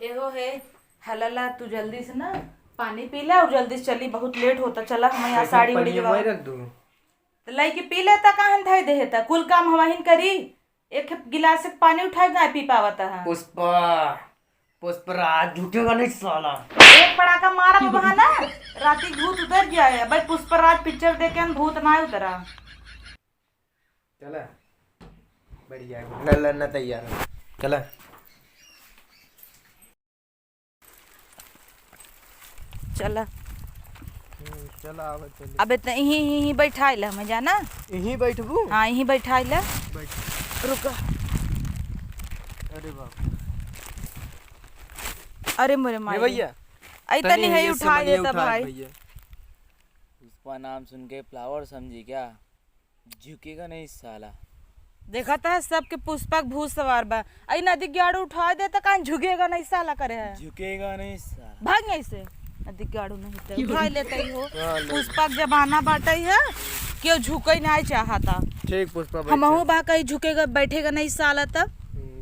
एगो है हलला तू जल्दी से ना पानी पी ले और जल्दी से चली, बहुत लेट होता। चला हम यहाँ साड़ी उड़ी जवा रख दूं तो लई पी लेता काहन धई देता कुल काम हवाहिन करी। एक गिलास से पानी उठाए ना पी पावता है। पुष्पा पुष्पराज झूठेगा नहीं साला। एक पड़ाका मारा बहाना राती भूत उतर गया है भाई। पुष्पराज पिक्चर देख के भूत ना उतरा। चला बढ़िया न लड़ना तैयार है। चला चला चला आवा चल। अब इतना यही बैठाई ला हमें जाना। यहीं बैठबू? हाँ यहीं बैठाई ला। बैठ। रुका। अरे बाप। अरे मोरे माई भैया ऐसा नहीं है उठा देता भाई। पुष्पा नाम सुन के फ्लावर समझी क्या? झुकेगा नहीं साला। देखा था सबके पुष्पा भूत सवार बा। आई नदी गाड़ू उठा देता कान झुकेगा नहीं साला करे है। झुकेगा नहीं साला। भाग नहीं से नदी गाड़ू नहीं तो उठा लेता ही हो। पुष्पा जमाना बाटा ही है क्यों झुके नहीं चाहता। ठीक पुष्पा हमहू बा कहीं झुकेगा बैठेगा नहीं साला तब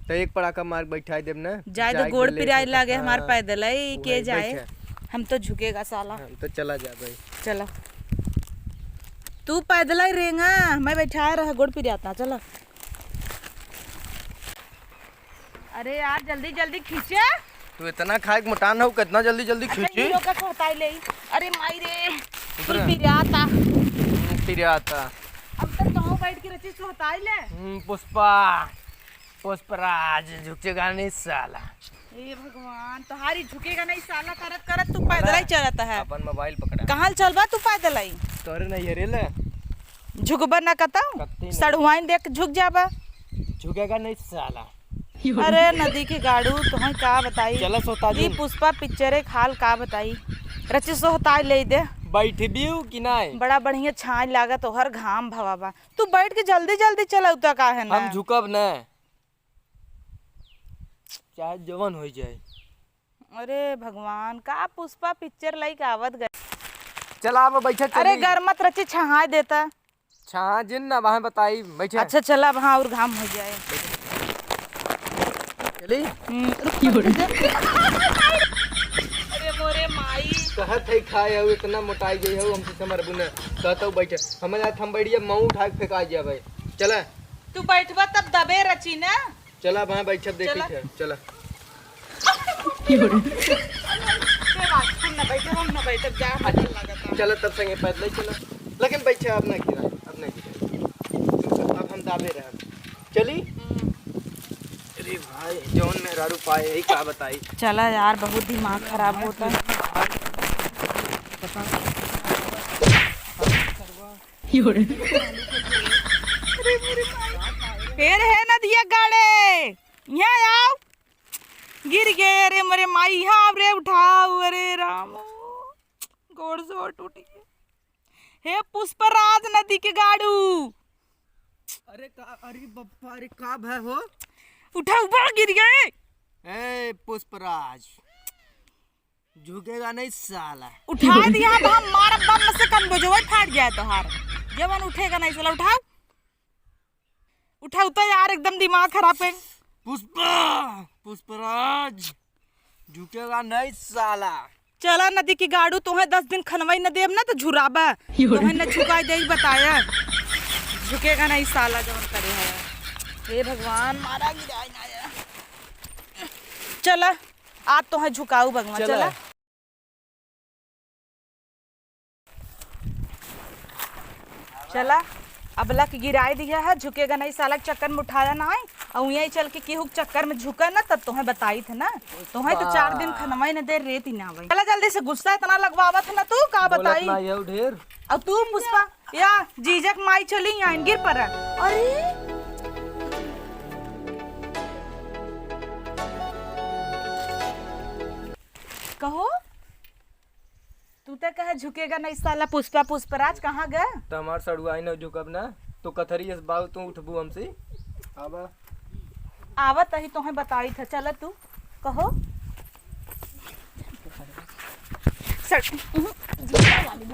तो एक पड़ाका मार बैठाई देब ना। जाए तो गोड़ पिराई लागे हमार पैदल ही के जाए। हम तो झुकेगा साला। तो चला जा भाई। चला तू पैदल ही रेंगा मैं बैठाया रहा गोड़ पिराता। चला अरे यार जल्दी जल्दी खींचे। तू इतना खाए मोटान हो कितना जल्दी जल्दी खींची। अरे माई रे पिराता पिराता। अब तक कहाँ बैठ के रची सोहताई ले। पुष्पा पुष्पराज झुकेगा नहीं साला। हे भगवान तुम्हारी झुकेगा नहीं साला करत करत तू पैदल ही चलता है। अपन मोबाइल पकड़ा। कहाँ चलबा तू पैदल ही? तोरे नहीं है रे ले। झुकबा ना कता सड़ुआइन देख झुक जाबा। झुकेगा नहीं साला। अरे नदी के गाड़ू तुम्हें का बताई। चला सोता दी पुष्पा पिक्चर एक हाल का बताई। रची सोहताई ले दे। बैठबी कि नहीं? बड़ा बढ़िया छाई लागा तो हर घाम भवाबा। तू बैठ के जल्दी जल्दी चलौता का है ना। हम झुकब न चाहे जवन हो जाए। अरे भगवान का पुष्पा पिक्चर लाइक आवत गए। चला अब बैठा। अरे गरमत रची छहाई देता। छा जिन ना वहाँ बताई बैठे। अच्छा चला वहाँ और घाम हो जाए। चली अरे मोरे माई कहत है खाए हो इतना मोटाई गई हो हमसे समर बुने कहता हूँ बैठे हमें आज हम बैठिए मऊ उठा के फेंका दिया भाई। चला तू बैठबा तब दबे रची ना। चला वहाँ बैठे देखी थे। चला चला तब संगे पैदल चला लेकिन बैठे अब ना गिरा अब ना गिरा अब हम दाबे रहे। चली अरे भाई जौन मेहरारू पाए यही क्या बताई। चला यार बहुत दिमाग खराब होता है। फिर है नदिया गाड़े यहाँ आओ गिर गए। अरे मेरे माई यहाँ रे उठाओ। अरे राम गोड़ से टूटी हे पुष्पराज नदी के गाड़ू। अरे बप्पा अरे का भय हो। उठा ऊपर गिर गए। ए पुष्पराज झुकेगा नहीं साला। उठा दिया हम मार बम से कन बजो फाट गया तोहार जवन उठेगा नहीं साला। उठाओ उठाओ तो यार एकदम दिमाग खराब है। पुष्पा पुष्पराज झुकेगा नहीं साला। चला नदी की गाड़ू तुम्हें 10 दिन खनवाई न देब ना तो झुराबा तुम्हें न झुकाई दे बताया। झुकेगा नहीं साला जवन करे है। हे भगवान मारा गिराई ना यार। चला आज तो है झुकाऊ भगवान। चला चला अबला की गिराई दिया है झुकेगा नहीं साला चक्कर में उठाया ना है और यही चल के केहू चक्कर में झुका ना तब तुम्हें बताई थे ना। तुम्हें तो 4 दिन खनवाई न दे रेत ही ना भाई। चला जल्दी से गुस्सा इतना लगवावा था ना तू का बताई। ढेर और तू पुष्पा या जीजक माई चली यहाँ गिर पर। अरे कहो तू तो कहे झुकेगा नहीं साला। पुष्पा पुष्पराज कहाँ गए? तो हमार सड़ुआई न झुकब ना तो कथरी इस बाऊ तू उठबू हमसे। अब आवत ही तुम्हें बताई था। चल तू कहो जीजा वाली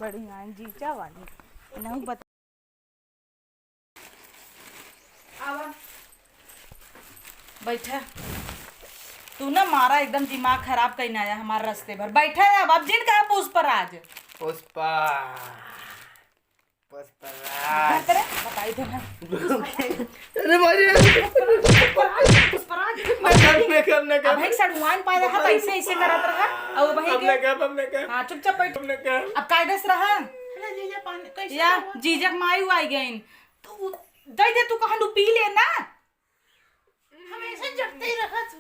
बढ़िया जीजा वाली नहीं बता। आवा बैठा तू ना मारा एकदम दिमाग खराब कहीं आया हमारे रास्ते भर बैठा है अब जिन का पुष्पराज पुष्पा घर तेरे बताई थे मैं अरे भाई पुष्पराज मैं अब एक सड़ुआन पाया रहा तो ऐसे करत रहा और भाई के हां चुपचाप बैठ अब कायदे से रहा या जीजक माई आई गईन तू दे तू कहां पी ले ना हमेशा जगते ही रहा तू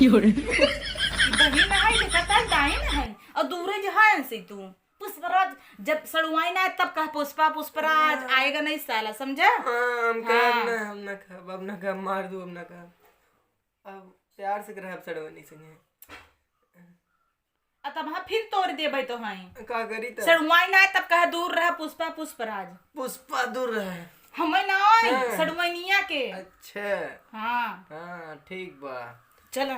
बहिन है देखता डाइन है और दूरे जहां से तू पुष्पराज जब सड़ुआई ना तब कहा पुष्पा पुष्पराज आएगा नहीं साला समझा हम ना कहा अब ना कहा मार दो अब ना कहा अब प्यार से कर सड़वनी संगे तब हाँ फिर तोड़ दे भाई तो हाँ का करी त सड़ुआई ना तब कहा दूर रहा पुष्पा पुष्पराज पुष्पा दूर रहे हमें ना सड़ुआइनिया के अच्छा हाँ हाँ ठीक बा चला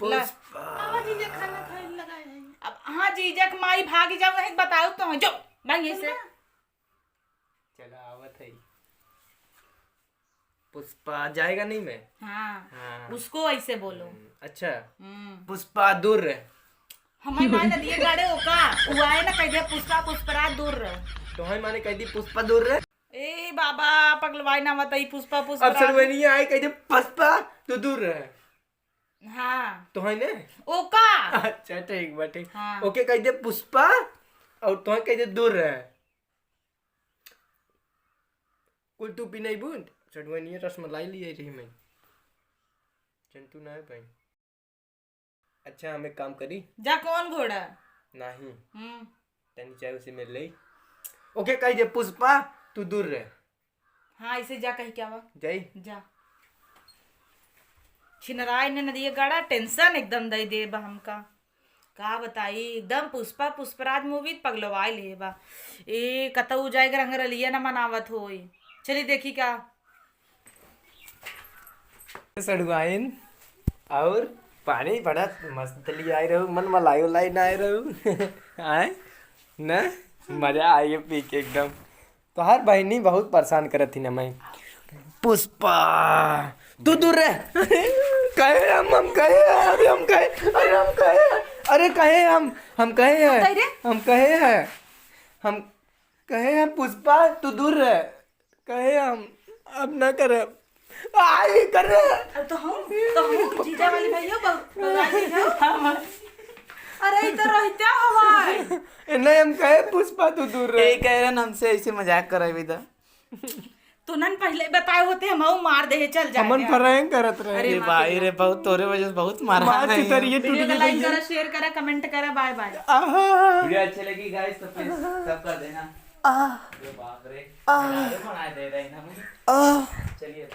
पुष्पा खाना खाने लगा है अब हाँ जीजक माई भाग जाओ नहीं बताओ तो जो भाई से चला आवत है पुष्पा जाएगा नहीं मैं हाँ उसको ऐसे बोलो अच्छा पुष्पा दूर रहे हमें माने दिए गाड़े ओका वो आए ना कह दिया पुष्पा पुष्पराज दूर रहे तो हम माने कह दी पुष्पा दूर रहे ए बाबा पगलवाई ना बताई पुष्पा अब पुष्पराज सड़वनी आई कह दी पुष्पा तो दूर रहे हाँ तो है ने ओका अच्छा ठीक बा ठीक हाँ। ओके कह दे पुष्पा और तो कह दे दूर रहे कुल तू पी नहीं बूंद सड़वनी रसमलाई लिए रही मैं चंटू ना है भाई अच्छा हम एक काम करी जा कौन घोड़ा नहीं तनी चाहे उसे मिल ले ओके कह दे पुष्पा तू दूर रहे हाँ इसे जा कही क्या हुआ जय जा छिनराय ने नदिया गाड़ा टेंशन एकदम दे दे बा हमका का बताई एकदम पुष्पा पुष्पराज मूवी पगलवाई ले बा ए कतऊ जाएगा रंगरलिया न मनावत होई चली देखी का सड़ुआइन और पानी बड़ा मस्त ली आए रहू मन मलाई उलाई ना आए रहू आए ना मजा आई पी के एकदम तो हर बहनी बहुत परेशान करत थी ना मैं पुष्पा तू दूर रह कहे हम कहे अरे हम कहे अरे हम कहे अरे कहे हम कहे हैं हम कहे हैं हम कहे हैं पुष्पा तू दूर रह कहे हम अब ना करे आई कर रहे तो हम जीजा वाली भैया अरे इधर रहते हवा नहीं हम कहे पुष्पा तू दूर रह कह रहे हमसे ऐसे मजाक करे विदा तू नन पहले बताए होते हम मार दे चल जा हमन प्रैंक करत रहे अरे भाई रे बहुत तोरे वजह से बहुत मारा बात है इधर ये टूट वीडियो को गई लाइक करा शेयर करा कमेंट करा बाय बाय वीडियो अच्छी लगी गाइस तो प्लीज सब कर देना बाप रे बनाए दे रहे हैं चलिए